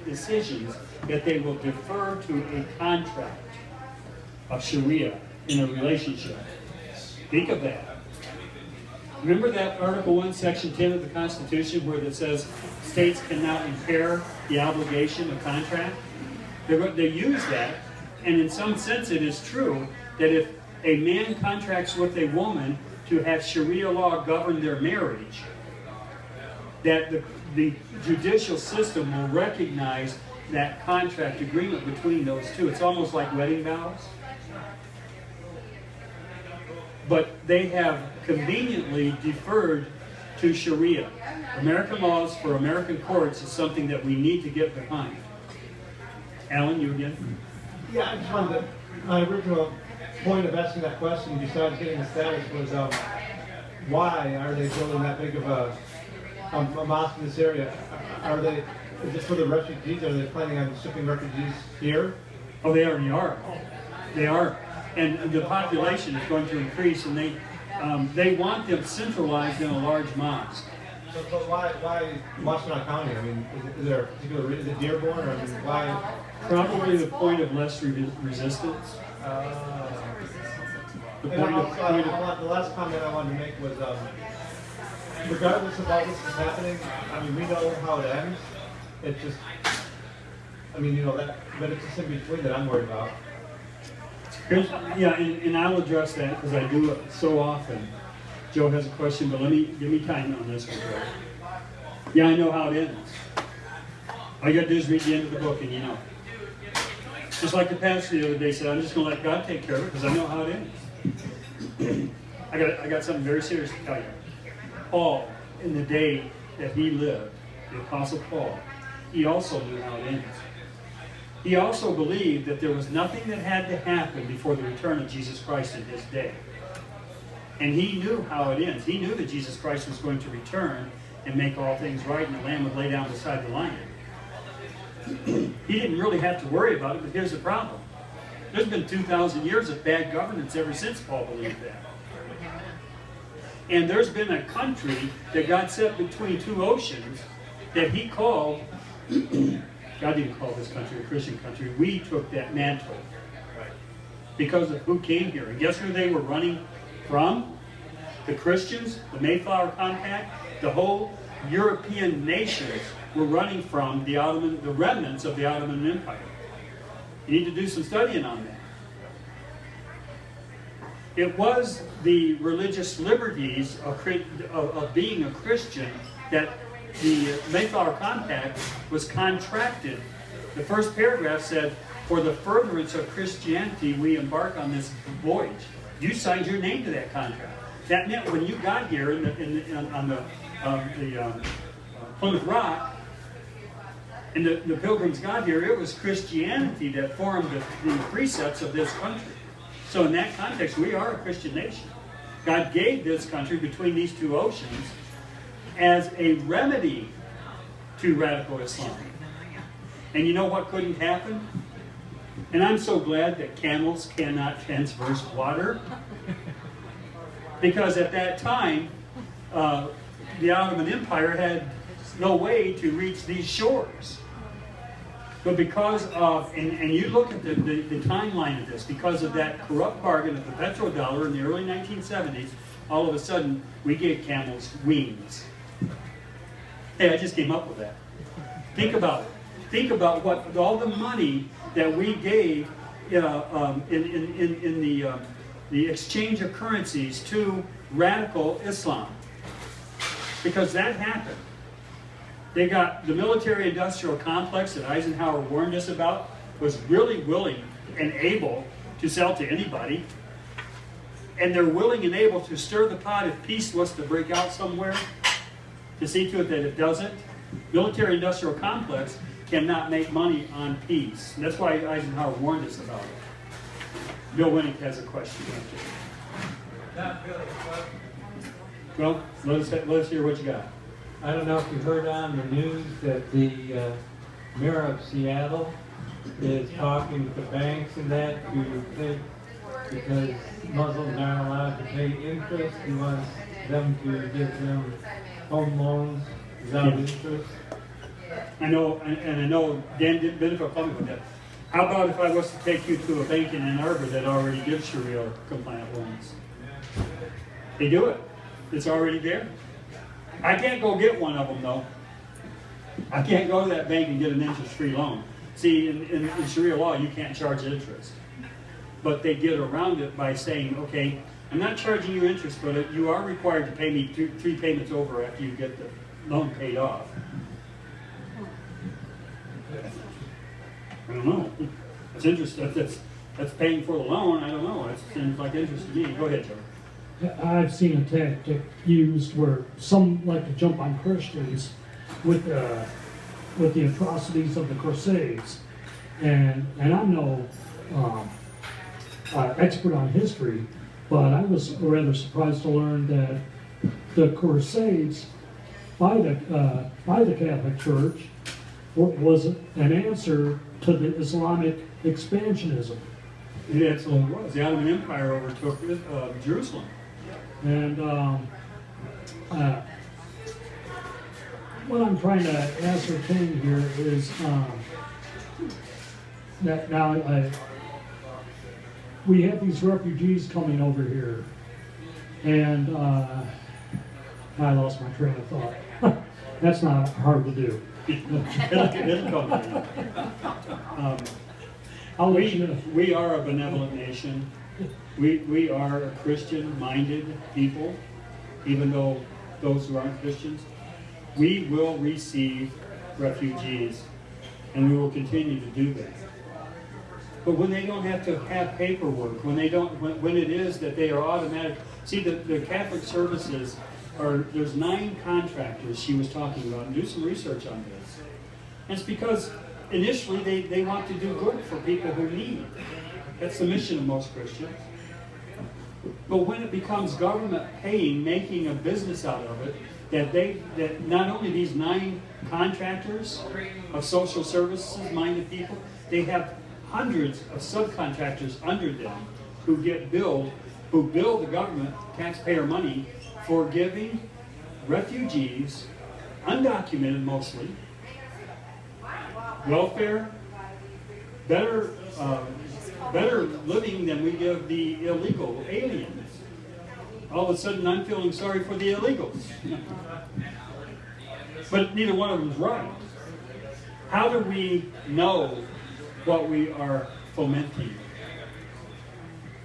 decisions that they will defer to a contract of Sharia in a relationship. Think of that. Remember that Article 1, Section 10 of the Constitution where it says states cannot impair the obligation of contract? They use that, and in some sense it is true that if a man contracts with a woman to have Sharia law govern their marriage, that the judicial system will recognize that contract agreement between those two. It's almost like wedding vows. But they have conveniently deferred to Sharia. American laws for American courts is something that we need to get behind. Alan, you again? Yeah, I just wanted to, my original point of asking that question besides getting the status was why are they building that big of a mosque in this area? Are they, is this for the refugees? Are they planning on shipping refugees here? Oh, they already are. They are. And the population is going to increase, and they want them centralized in a large mosque. So, but why Washtenaw County? I mean, is there a particular reason? Is it Dearborn, or I mean, why? Probably the point of less resistance. The last comment I wanted to make was, regardless of all this is happening, I mean, we know how it ends. It's just, I mean, you know, but it's just in between that I'm worried about. Yeah, and I'll address that because I do it so often. Joe has a question, but give me time on this one, Joe. Yeah, I know how it ends. All you got to do is read the end of the book and you know. Just like the pastor the other day said, I'm just going to let God take care of it because I know how it ends. I got something very serious to tell you. Paul, in the day that he lived, the Apostle Paul, he also knew how it ends. He also believed that there was nothing that had to happen before the return of Jesus Christ in his day. And he knew how it ends. He knew that Jesus Christ was going to return and make all things right, and the Lamb would lay down beside the lion. He didn't really have to worry about it, but here's the problem. There's been 2,000 years of bad governance ever since Paul believed that. And there's been a country that God set between two oceans that he called, God didn't call this country a Christian country. We took that mantle because of who came here. And guess who they were running from? The Christians, the Mayflower Compact, the whole European nations were running from the remnants of the Ottoman Empire. You need to do some studying on that. It was the religious liberties of being a Christian that the Mayflower Compact was contracted. The first paragraph said, "For the furtherance of Christianity, we embark on this voyage." You signed your name to that contract. That meant when you got here on the Plymouth Rock, and the pilgrims got here, it was Christianity that formed the precepts of this country. So in that context, we are a Christian nation. God gave this country between these two oceans as a remedy to radical Islam. And you know what couldn't happen? And I'm so glad that camels cannot transverse water. Because at that time, the Ottoman Empire had no way to reach these shores. But because of, and you look at the timeline of this, because of that corrupt bargain of the petrodollar in the early 1970s, all of a sudden, we gave camels wings. Hey, I just came up with that. Think about it. Think about what all the money that we gave in the exchange of currencies to radical Islam. Because that happened. They got the military-industrial complex that Eisenhower warned us about was really willing and able to sell to anybody. And they're willing and able to stir the pot if peace was to break out somewhere, to see to it that it doesn't. Military-industrial complex cannot make money on peace. And that's why Eisenhower warned us about it. Bill Winnick has a question. Not really. Well, let us hear what you got. I don't know if you heard on the news that the mayor of Seattle is talking with the banks and that to think because Muslims aren't allowed to pay interest, he wants them to give them home loans without interest. I know, and I know Dan didn't benefit from it with that. How about if I was to take you to a bank in Ann Arbor that already gives Sharia compliant loans? They do it. It's already there. I can't go get one of them though. I can't go to that bank and get an interest-free loan. See, in Sharia law, you can't charge interest. But they get around it by saying, okay, I'm not charging you interest, but you are required to pay me 3 payments over after you get the loan paid off. I don't know. That's interest. That's paying for the loan. I don't know. It seems like interest to me. Go ahead, Joe. I've seen a tactic used where some like to jump on Christians with the atrocities of the Crusades, and I'm no expert on history, but I was rather surprised to learn that the Crusades by the Catholic Church was an answer to the Islamic expansionism. It absolutely was. The Ottoman Empire overtook Jerusalem. And what I'm trying to ascertain here is that now we have these refugees coming over here, and I lost my train of thought. That's not hard to do. It'll come to you. We are a benevolent nation. We are a Christian-minded people, even though those who aren't Christians. We will receive refugees, and we will continue to do that. But when they don't have to have paperwork, when it is that they are automatic, see the Catholic services there's 9 contractors she was talking about, and do some research on this. And it's because initially they want to do good for people who need. That's the mission of most Christians. But when it becomes government paying, making a business out of it, that not only these 9 contractors of social services minded people, they have hundreds of subcontractors under them who bill the government taxpayer money for giving refugees, undocumented mostly, welfare, better living than we give the illegal aliens. All of a sudden I'm feeling sorry for the illegals. But neither one of them is right. How do we know what we are fomenting?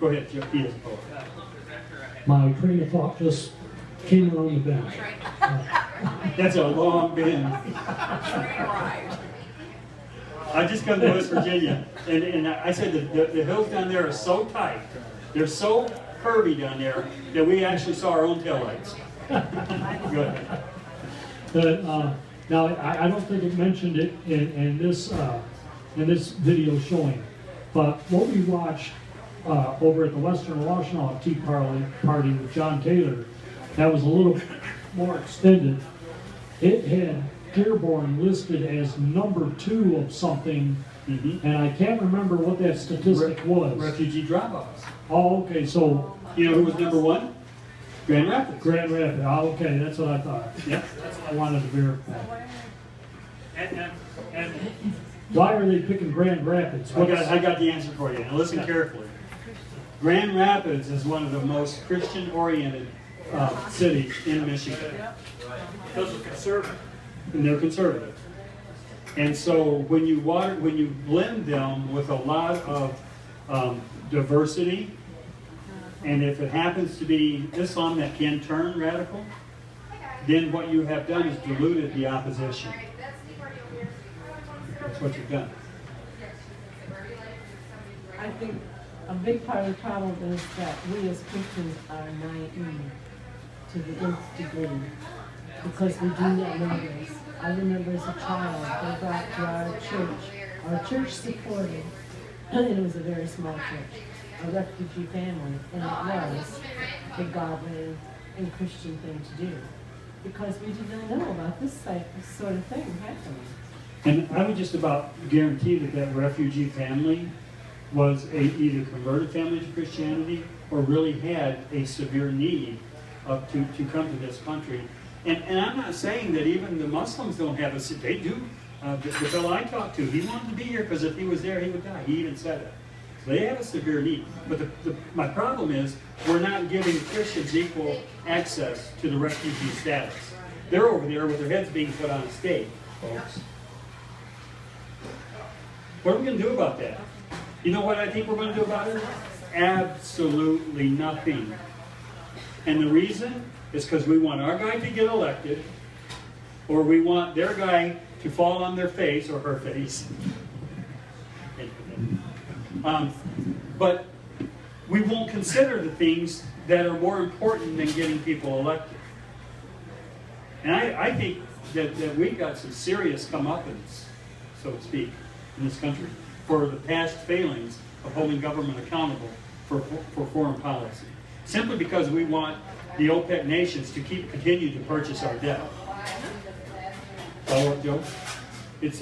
Go ahead, Jeff. He is a poet. My train of thought just came around the bend. That's a long bend. I just come to West Virginia, and I said the hills down there are so tight, they're so curvy down there, that we actually saw our own taillights. Go ahead. Now, I don't think it mentioned it in this video showing, but what we watched over at the Western Washtenaw Tea Party with John Taylor, that was a little more extended. It had Dearborn listed as number 2 of something, and I can't remember what that statistic was. Refugee drop-offs. Oh, okay, so... You know who was number 1? Grand Rapids. Grand Rapids, oh, okay, that's what I thought. Yeah. That's what I wanted to verify. And Why are they picking Grand Rapids? I got the answer for you. Now listen carefully. Grand Rapids is one of the most Christian-oriented cities in Michigan. Those are conservative. And they're conservative. And so when you blend them with a lot of diversity, and if it happens to be Islam that can turn radical, then what you have done is diluted the opposition. That's what you've done. I think a big part of the problem is that we as Christians are naive to the nth degree because we do not know this. I remember as a child, they brought to our church supported, and it was a very small church, a refugee family, and it was a godly and Christian thing to do because we did not know about this sort of thing happening. And I would just about guarantee that refugee family was either converted family to Christianity or really had a severe need to come to this country. And I'm not saying that even the Muslims don't have they do. the fellow I talked to, he wanted to be here because if he was there, he would die. He even said it. So they have a severe need. But my problem is we're not giving Christians equal access to the refugee status. They're over there with their heads being put on a stake, folks. What are we going to do about that? You know what I think we're going to do about it? Absolutely nothing. And the reason is because we want our guy to get elected, or we want their guy to fall on their face, or her face. But we won't consider the things that are more important than getting people elected. And I think that we've got some serious comeuppance, so to speak, in this country for the past failings of holding government accountable for foreign policy. Simply because we want the OPEC nations to continue to purchase our debt. Follow up, Joe?